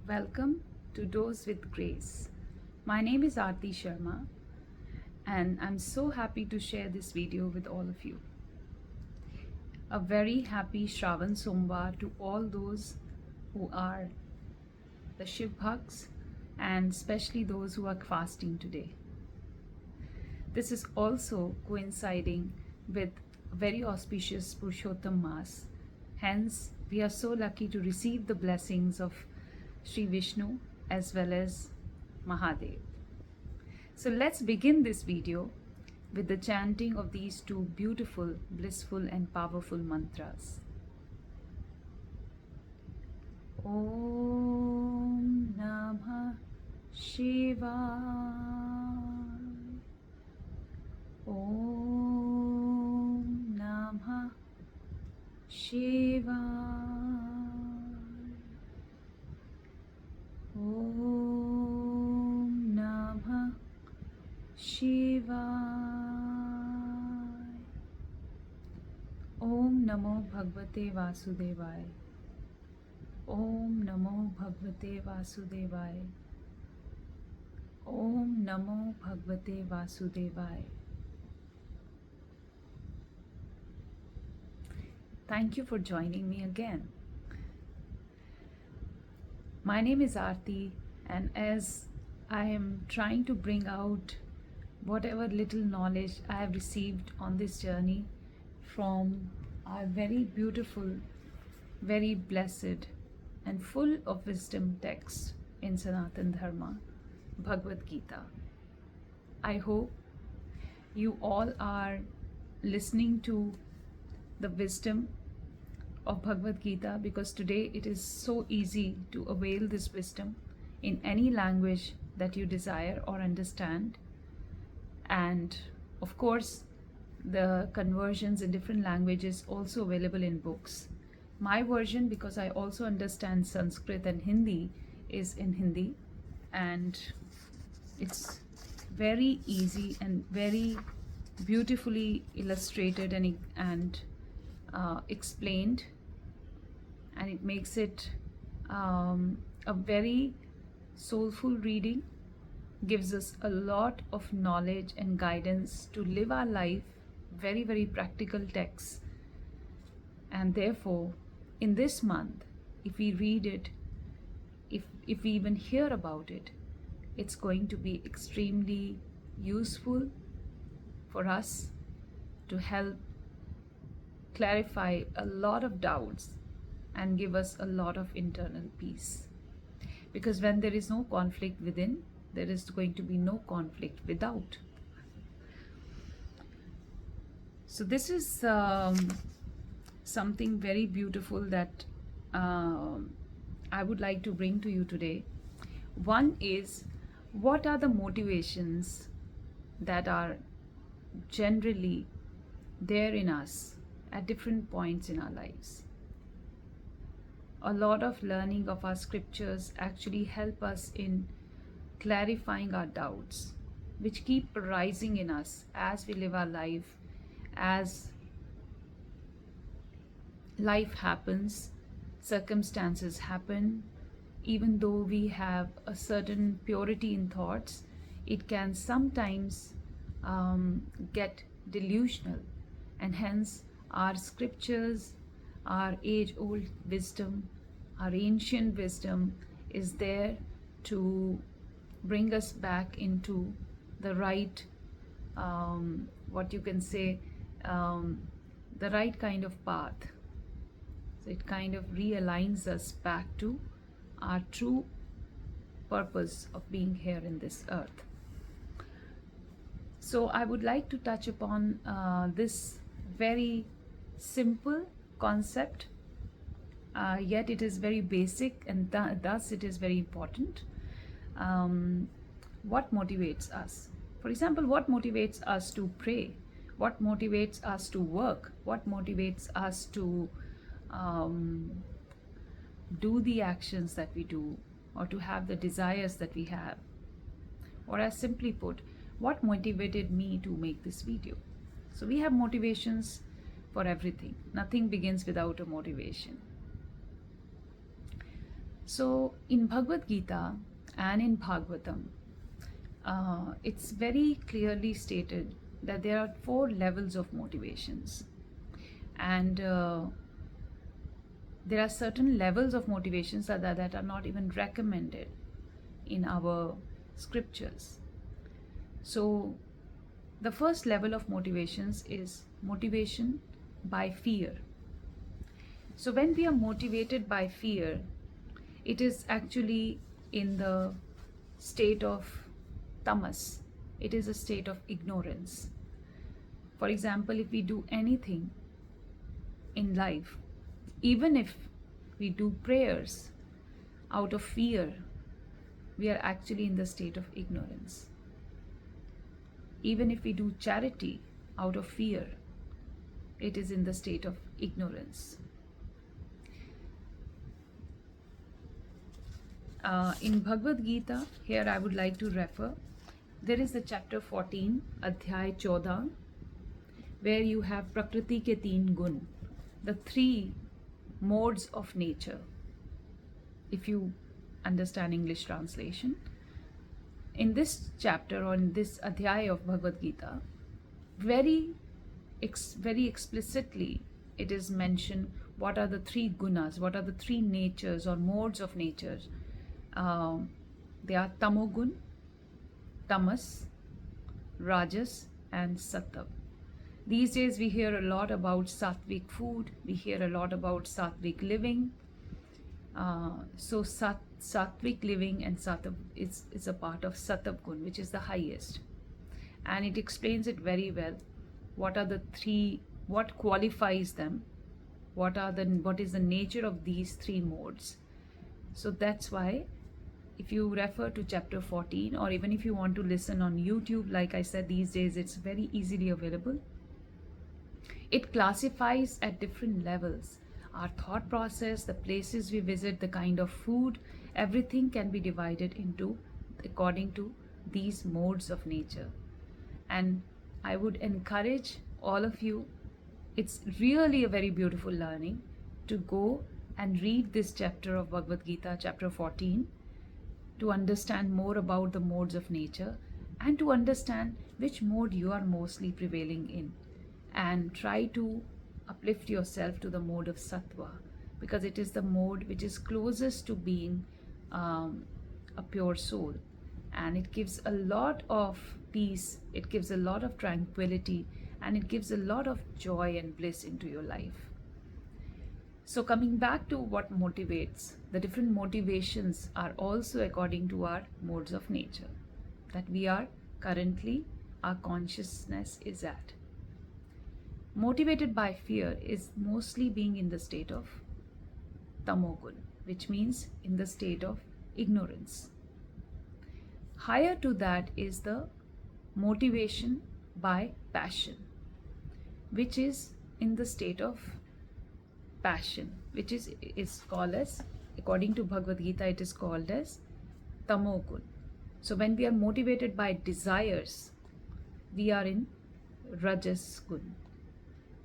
Welcome to Dose with Grace. My name is Aarti Sharma and I'm so happy to share this video with all of you. A very happy Shravan Somvar to all those who are the Shiv Bhakts and especially those who are fasting today. This is also coinciding with a very auspicious Purushottam Mass. Hence, we are so lucky to receive the blessings of Sri Vishnu as well as Mahadev. So let's begin this video with the chanting of these two beautiful, blissful and powerful mantras. Om Namah Shivaya. Om Namah Shivaya. Om Namah Shivaya. Om Namo Bhagwate Vasudevaya. Om Namo Bhagwate Vasudevaya. Om Namo Bhagwate Vasudevaya. Thank you for joining me again. My name is Aarti, and as I am trying to bring out whatever little knowledge I have received on this journey from our very beautiful, very blessed and full of wisdom text in Sanatana Dharma, Bhagwat Geeta. I hope you all are listening to the wisdom of Bhagavad Gita, because today it is so easy to avail this wisdom in any language that you desire or understand. And of course, the conversions in different languages also available in books. My version, because I also understand Sanskrit and Hindi, is in Hindi, and it's very easy and very beautifully illustrated and explained, and it makes it a very soulful reading, gives us a lot of knowledge and guidance to live our life, very, very practical texts. And therefore, in this month, if we read it, if we even hear about it, it's going to be extremely useful for us to help clarify a lot of doubts and give us a lot of internal peace. Because when there is no conflict within, there is going to be no conflict without. So this is something very beautiful that I would like to bring to you today. One is, what are the motivations that are generally there in us at different points in our lives? A lot of learning of our scriptures actually help us in clarifying our doubts, which keep arising in us as we live our life, as life happens, circumstances happen. Even though we have a certain purity in thoughts, it can sometimes get delusional, and hence our scriptures, our age-old wisdom, our ancient wisdom is there to bring us back into the right, what you can say, the right kind of path. So it kind of realigns us back to our true purpose of being here in this earth. So I would like to touch upon this very simple concept, yet it is very basic, and thus it is very important. What motivates us? For example, what motivates us to pray? What motivates us to work? What motivates us to do the actions that we do, or to have the desires that we have? Or as simply put, what motivated me to make this video? So we have motivations for everything. Nothing begins without a motivation. So in Bhagavad Gita and in Bhagavatam, it's very clearly stated that there are 4 levels of motivations, and there are certain levels of motivations that are not even recommended in our scriptures. So the first level of motivations is motivation by fear. So when we are motivated by fear, it is actually in the state of tamas. It is a state of ignorance. For example, if we do anything in life, even if we do prayers out of fear, we are actually in the state of ignorance. Even if we do charity out of fear, it is in the state of ignorance. In Bhagavad Gita, here I would like to refer, there is the chapter 14, Adhyay 14, where you have Prakriti ke 3 gun, the 3 modes of nature. If you understand English translation, in this chapter or in this Adhyay of Bhagavad Gita, very explicitly it is mentioned what are the 3 gunas, what are the 3 natures or modes of nature. They are tamogun, tamas, rajas, and sattva. These days we hear a lot about Saatvik food, we hear a lot about Saatvik living. So Saatvik living and Sattva is a part of Sattva gun, which is the highest. And it explains it very well. What are the 3, what qualifies them, what is the nature of these 3 modes. So that's why if you refer to chapter 14, or even if you want to listen on YouTube, like I said, these days it's very easily available. It classifies at different levels. Our thought process, the places we visit, the kind of food, everything can be divided into according to these modes of nature. And I would encourage all of you, it's really a very beautiful learning, to go and read this chapter of Bhagavad Gita, chapter 14, to understand more about the modes of nature and to understand which mode you are mostly prevailing in, and try to uplift yourself to the mode of sattva, because it is the mode which is closest to being a pure soul, and it gives a lot of peace, it gives a lot of tranquility, and it gives a lot of joy and bliss into your life. So coming back to what motivates, the different motivations are also according to our modes of nature that we are currently, our consciousness is at. Motivated by fear is mostly being in the state of tamogun, which means in the state of ignorance. Higher to that is the motivation by passion, which is in the state of passion, which is called as, according to Bhagavad Gita, it is called as tamogun. So when we are motivated by desires, we are in rajas gun,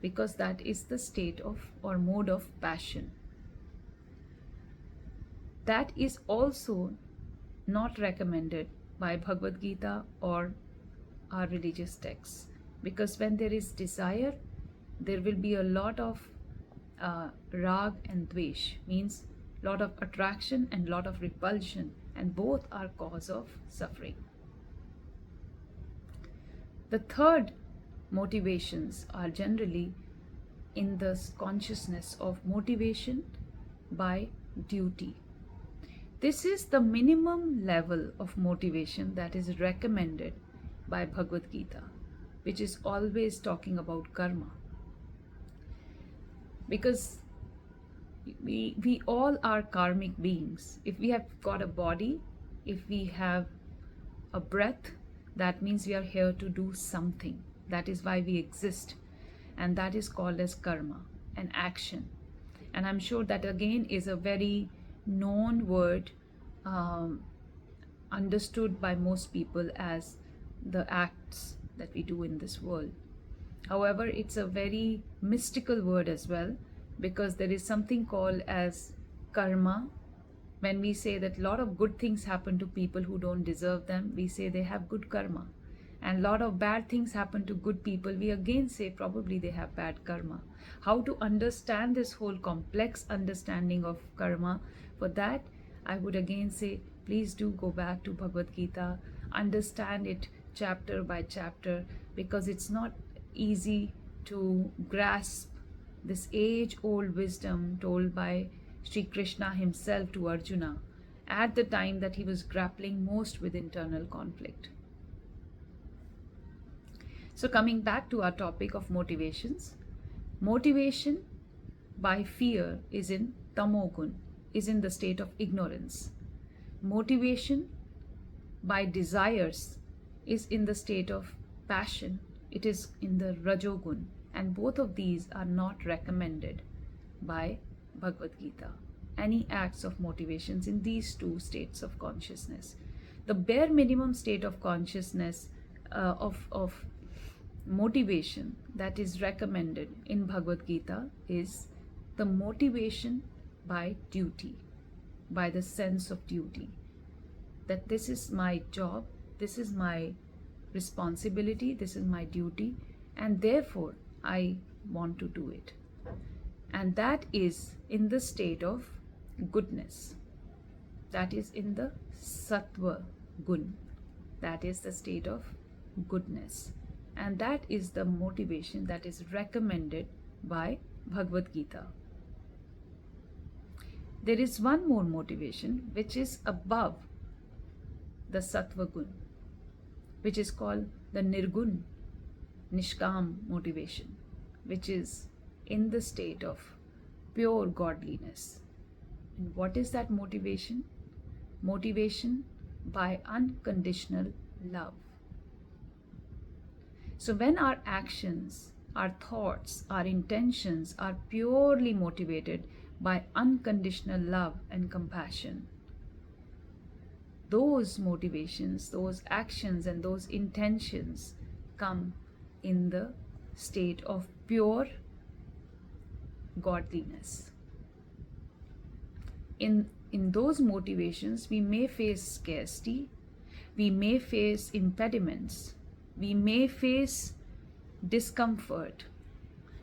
because that is the state of or mode of passion. That is also not recommended by Bhagavad Gita or our religious texts, because when there is desire, there will be a lot of rag and dvesh, means lot of attraction and lot of repulsion, and both are cause of suffering. The third motivations are generally in the consciousness of motivation by duty. This is the minimum level of motivation that is recommended by Bhagavad Gita, which is always talking about karma. Because we all are karmic beings. If we have got a body, if we have a breath, that means we are here to do something. That is why we exist. And that is called as karma, an action. And I'm sure that again is a very known word, understood by most people as the acts that we do in this world. However, it's a very mystical word as well, because there is something called as karma When we say that a lot of good things happen to people who don't deserve them, we say they have good karma. And a lot of bad things happen to good people, we again say probably they have bad karma. How to understand this whole complex understanding of karma? For that, I would again say, please do go back to Bhagavad Gita, understand it chapter by chapter, because it's not easy to grasp this age-old wisdom told by Sri Krishna himself to Arjuna at the time that he was grappling most with internal conflict. So coming back to our topic of motivations, motivation by fear is in tamogun, is in the state of ignorance. Motivation by desires is in the state of passion, it is in the rajogun, and both of these are not recommended by Bhagavad Gita. Any acts of motivations in these two states of consciousness. The bare minimum state of consciousness of motivation that is recommended in Bhagavad Gita is the motivation by duty, by the sense of duty. That this is my job, this is my responsibility, this is my duty, and therefore I want to do it. And that is in the state of goodness. That is in the sattva gun. That is the state of goodness. And that is the motivation that is recommended by Bhagavad Gita. There is one more motivation which is above the sattva gun, which is called the nirgun, nishkam motivation, which is in the state of pure godliness. And what is that motivation? Motivation by unconditional love. So when our actions, our thoughts, our intentions are purely motivated by unconditional love and compassion, those motivations, those actions and those intentions come in the state of pure godliness. In those motivations, we may face scarcity, we may face impediments, we may face discomfort,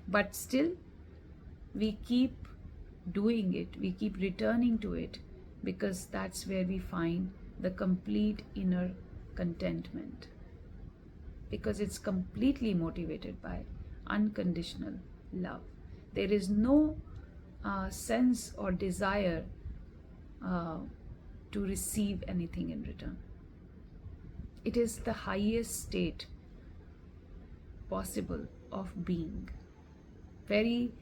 but still we keep doing it, we keep returning to it, because that's where we find the complete inner contentment, because it's completely motivated by unconditional love. There is no sense or desire to receive anything in return. It is the highest state possible of being. Very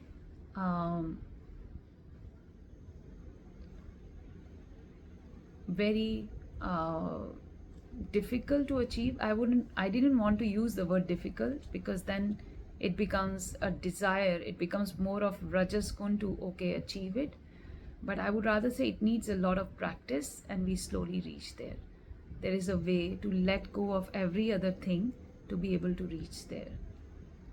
difficult to achieve. I didn't want to use the word difficult, because then it becomes a desire, it becomes more of rajas gun to achieve it. But I would rather say it needs a lot of practice, and we slowly reach there. There is a way to let go of every other thing to be able to reach there.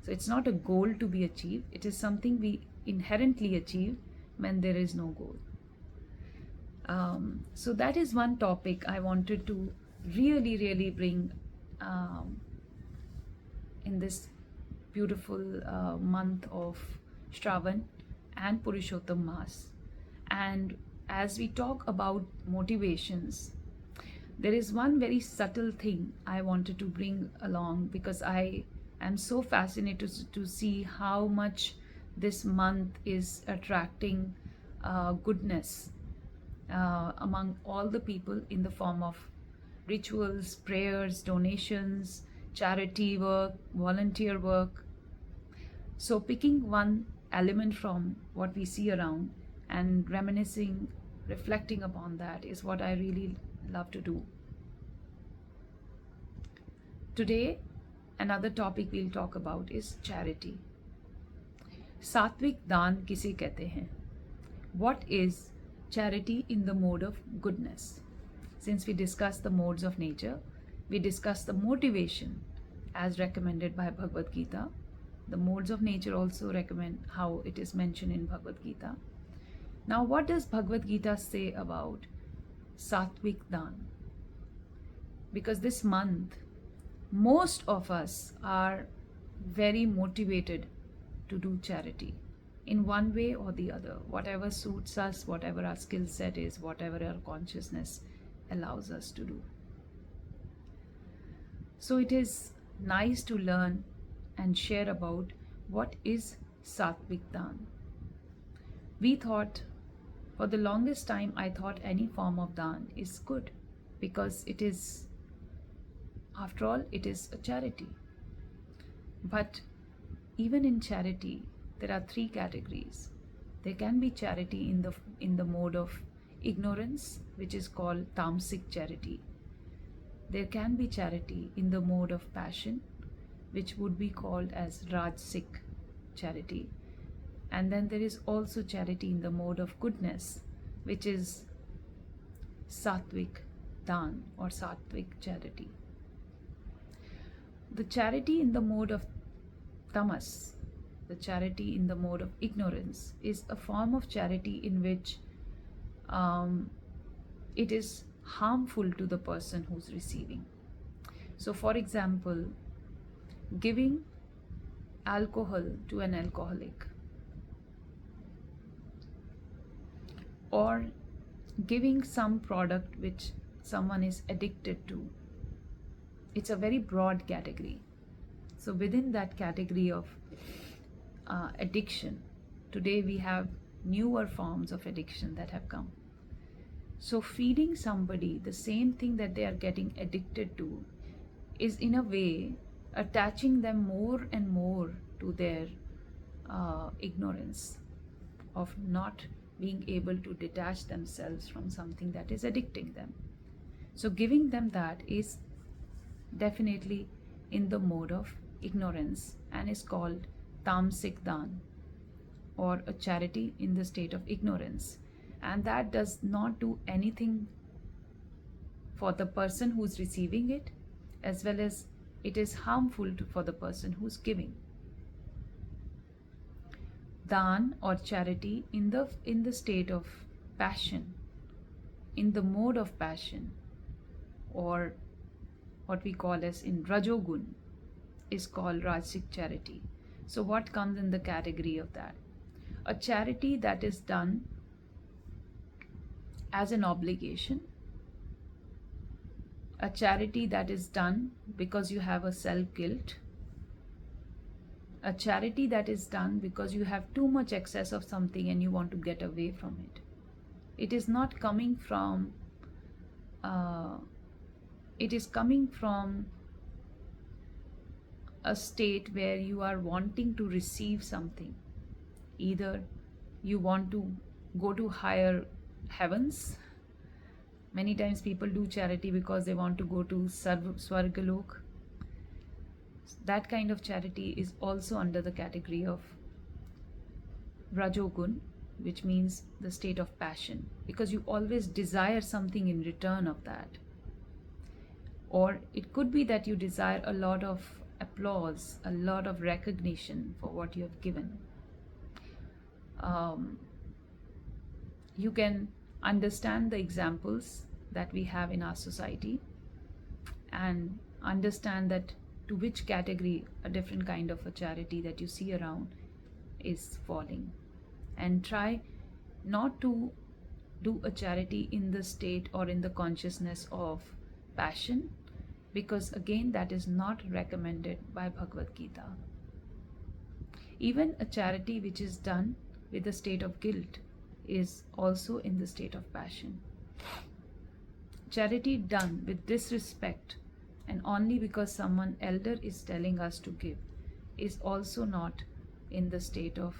So it's not a goal to be achieved, it is something we inherently achieve when there is no goal. So that is one topic I wanted to really bring in this beautiful month of Shravan and Purushottam Mas. And as we talk about motivations, there is one very subtle thing I wanted to bring along, because I am so fascinated to see how much this month is attracting goodness among all the people in the form of rituals, prayers, donations, charity work, volunteer work. So picking one element from what we see around and reminiscing, reflecting upon that is what I really love to do. Today, another topic we'll talk about is charity. Saatvik Daan किसे कहते हैं? What is charity in the mode of goodness? Since we discussed the modes of nature, we discussed the motivation as recommended by Bhagavad Gita. The modes of nature also recommend how it is mentioned in Bhagavad Gita. Now, what does Bhagavad Gita say about Saatvik Daan. Because this month, most of us are very motivated to do charity in one way or the other, whatever suits us, whatever our skill set is, whatever our consciousness allows us to do. So it is nice to learn and share about what is Saatvik Daan. We thought, for the longest time, I thought any form of Daan is good because it is, after all, it is a charity. But even in charity, there are three categories. There can be charity in the mode of ignorance, which is called tamasic charity. There can be charity in the mode of passion, which would be called as rajasic charity. And then there is also charity in the mode of goodness, which is Saatvik Daan or Saatvik charity. The charity in the mode of tamas, the charity in the mode of ignorance, is a form of charity in which it is harmful to the person who's receiving. So, for example, giving alcohol to an alcoholic, or giving some product which someone is addicted to. It's a very broad category. So within that category of addiction, today we have newer forms of addiction that have come. So feeding somebody the same thing that they are getting addicted to is in a way attaching them more and more to their ignorance of not being able to detach themselves from something that is addicting them. So giving them that is definitely in the mode of ignorance and is called tamasic daan, or a charity in the state of ignorance. And that does not do anything for the person who's receiving it, as well as it is harmful for the person who's giving. Daan or charity in the state of passion, in the mode of passion, or what we call as in rajogun, is called rajasic charity. So what comes in the category of that? A charity that is done as an obligation, a charity that is done because you have a self-guilt, a charity that is done because you have too much excess of something and you want to get away from it. It is not coming from, it is coming from a state where you are wanting to receive something. Either you want to go to higher heavens. Many times people do charity because they want to go to Swargalok. That kind of charity is also under the category of Rajogun, which means the state of passion, because you always desire something in return of that. Or it could be that you desire a lot of applause, a lot of recognition for what you have given. You can understand the examples that we have in our society and understand that to which category a different kind of a charity that you see around is falling, and try not to do a charity in the state or in the consciousness of passion, because again that is not recommended by Bhagwat Geeta. Even a charity which is done with a state of guilt is also in the state of passion. Charity done with disrespect and only because someone elder is telling us to give is also not in the state of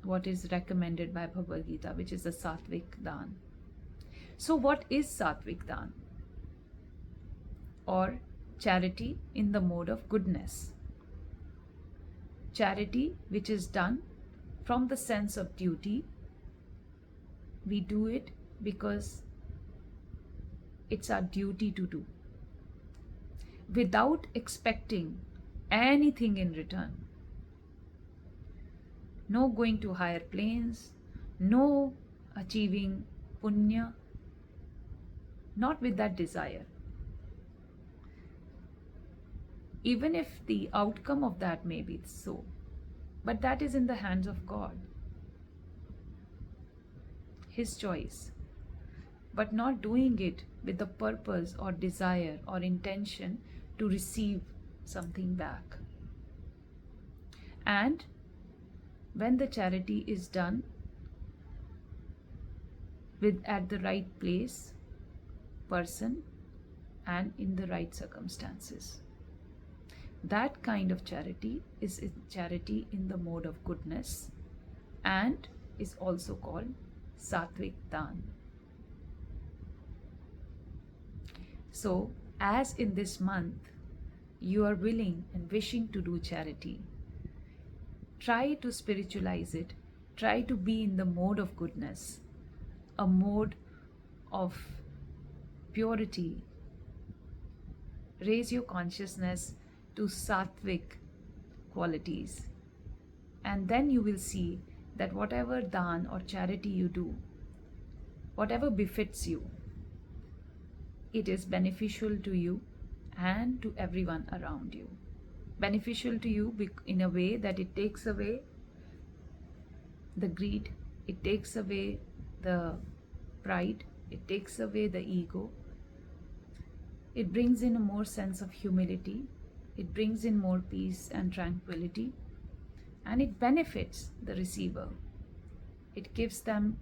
what is recommended by Bhagavad Gita, which is the Saatvik Daan. So what is Saatvik Daan? Or charity in the mode of goodness. Charity which is done from the sense of duty. We do it because it's our duty to do, without expecting anything in return. No going to higher planes, no achieving punya, not with that desire. Even if the outcome of that may be so, but that is in the hands of God, His choice. But not doing it with the purpose or desire or intention to receive something back. And when the charity is done with at the right place, person, and in the right circumstances, that kind of charity is charity in the mode of goodness and is also called Saatvik Daan. So, as in this month you are willing and wishing to do charity, try to spiritualize it, try to be in the mode of goodness, a mode of purity. Raise your consciousness to Saatvik qualities, and then you will see that whatever daan or charity you do, whatever befits you, it is beneficial to you and to everyone around you. Beneficial to you in a way that it takes away the greed, it takes away the pride, it takes away the ego, it brings in a more sense of humility, it brings in more peace and tranquility, and it benefits the receiver. It gives them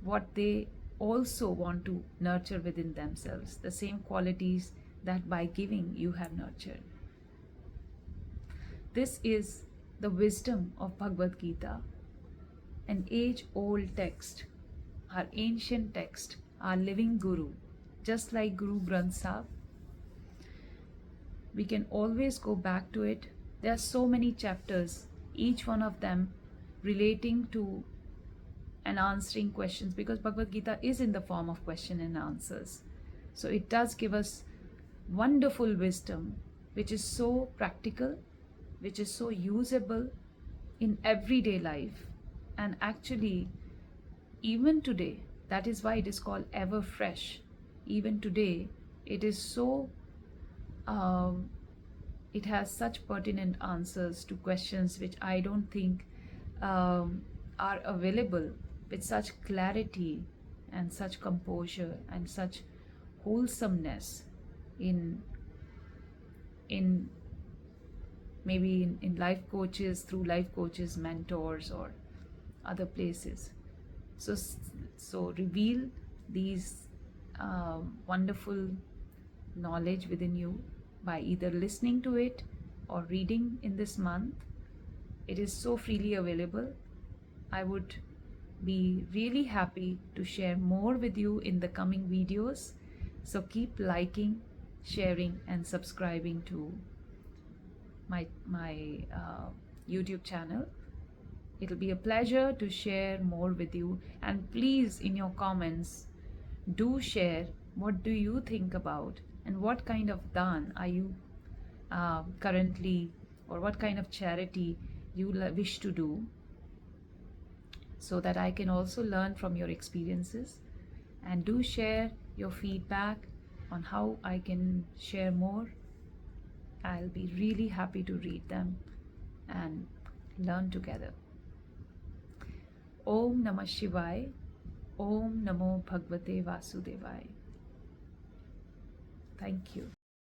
what they also want to nurture within themselves, the same qualities that by giving you have nurtured. This is the wisdom of Bhagwat Geeta, an age-old text, our ancient text, our living Guru, just like Guru Granth Sahib. We can always go back to it. There are so many chapters, each one of them relating to and answering questions, because Bhagavad Gita is in the form of question and answers. So it does give us wonderful wisdom, which is so practical, which is so usable in everyday life. And actually, even today, that is why it is called ever fresh. Even today, it is so, it has such pertinent answers to questions which I don't think are available with such clarity and such composure and such wholesomeness in maybe in life coaches, through life coaches, mentors, or other places. So reveal these wonderful knowledge within you by either listening to it or reading in this month. It is so freely available. I would be really happy to share more with you in the coming videos. So keep liking, sharing, and subscribing to my YouTube channel. It'll be a pleasure to share more with you. And please, in your comments, do share what do you think about and what kind of daan are you currently, or what kind of charity you wish to do, so that I can also learn from your experiences. And do share your feedback on how I can share more. I'll be really happy to read them and learn together. Om Namah Shivaya. Om Namo Bhagavate Vasudevaya. Thank you.